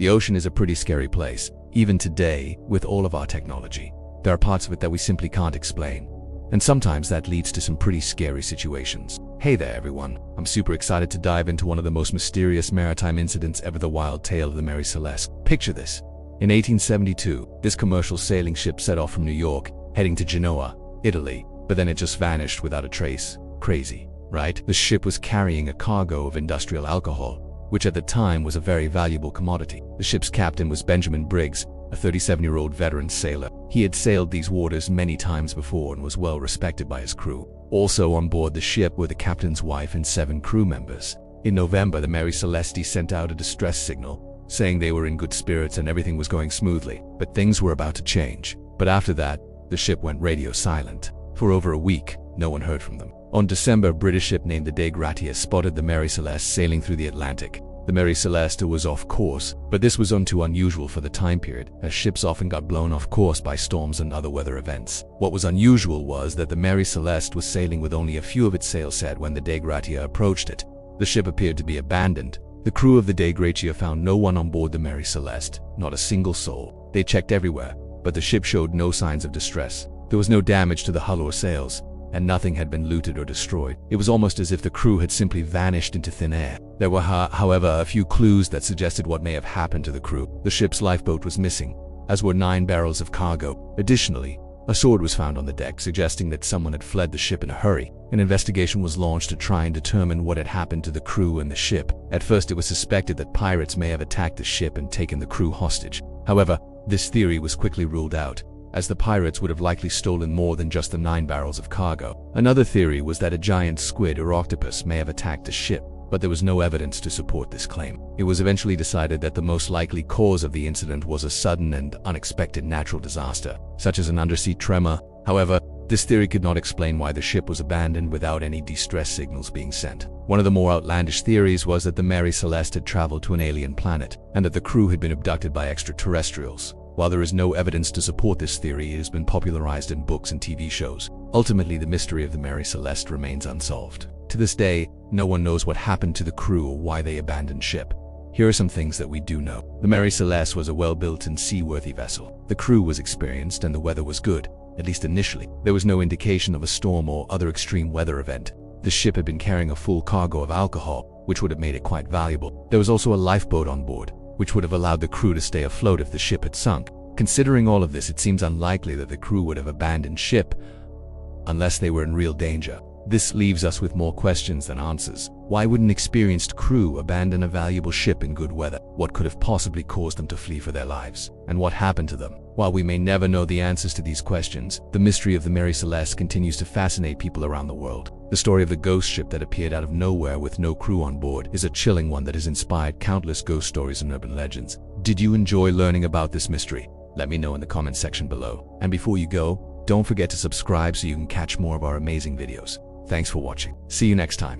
The ocean is a pretty scary place. Even today, with all of our technology, there are parts of it that we simply can't explain. And sometimes that leads to some pretty scary situations. Hey there everyone, I'm super excited to dive into one of the most mysterious maritime incidents ever, the wild tale of the Mary Celeste. Picture this. In 1872, this commercial sailing ship set off from New York, heading to Genoa, Italy, but then it just vanished without a trace. Crazy, right? The ship was carrying a cargo of industrial alcohol, which at the time was a very valuable commodity. The ship's captain was Benjamin Briggs, a 37-year-old veteran sailor. He had sailed these waters many times before and was well respected by his crew. Also on board the ship were the captain's wife and 7 crew members. In November, the Mary Celeste sent out a distress signal, saying they were in good spirits and everything was going smoothly. But things were about to change. But after that, the ship went radio silent. For over a week, no one heard from them. On December, a British ship named the Dei Gratia spotted the Mary Celeste sailing through the Atlantic. The Mary Celeste was off course, but this was too unusual for the time period, as ships often got blown off course by storms and other weather events. What was unusual was that the Mary Celeste was sailing with only a few of its sails set when the Dei Gratia approached it. The ship appeared to be abandoned. The crew of the Dei Gratia found no one on board the Mary Celeste, not a single soul. They checked everywhere, but the ship showed no signs of distress. There was no damage to the hull or sails, and nothing had been looted or destroyed. It was almost as if the crew had simply vanished into thin air. There were, however, a few clues that suggested what may have happened to the crew. The ship's lifeboat was missing, as were 9 barrels of cargo. Additionally, a sword was found on the deck, suggesting that someone had fled the ship in a hurry. An investigation was launched to try and determine what had happened to the crew and the ship. At first, it was suspected that pirates may have attacked the ship and taken the crew hostage. However, this theory was quickly ruled out, as the pirates would have likely stolen more than just the 9 barrels of cargo. Another theory was that a giant squid or octopus may have attacked the ship, but there was no evidence to support this claim. It was eventually decided that the most likely cause of the incident was a sudden and unexpected natural disaster, such as an undersea tremor. However, this theory could not explain why the ship was abandoned without any distress signals being sent. One of the more outlandish theories was that the Mary Celeste had traveled to an alien planet, and that the crew had been abducted by extraterrestrials. While there is no evidence to support this theory, it has been popularized in books and TV shows. Ultimately, the mystery of the Mary Celeste remains unsolved. To this day, no one knows what happened to the crew or why they abandoned ship. Here are some things that we do know. The Mary Celeste was a well-built and seaworthy vessel. The crew was experienced and the weather was good, at least initially. There was no indication of a storm or other extreme weather event. The ship had been carrying a full cargo of alcohol, which would have made it quite valuable. There was also a lifeboat on board, which would have allowed the crew to stay afloat if the ship had sunk. Considering all of this, it seems unlikely that the crew would have abandoned ship unless they were in real danger. This leaves us with more questions than answers. Why would an experienced crew abandon a valuable ship in good weather? What could have possibly caused them to flee for their lives? And what happened to them? While we may never know the answers to these questions, the mystery of the Mary Celeste continues to fascinate people around the world. The story of the ghost ship that appeared out of nowhere with no crew on board is a chilling one that has inspired countless ghost stories and urban legends. Did you enjoy learning about this mystery? Let me know in the comment section below. And before you go, don't forget to subscribe so you can catch more of our amazing videos. Thanks for watching. See you next time.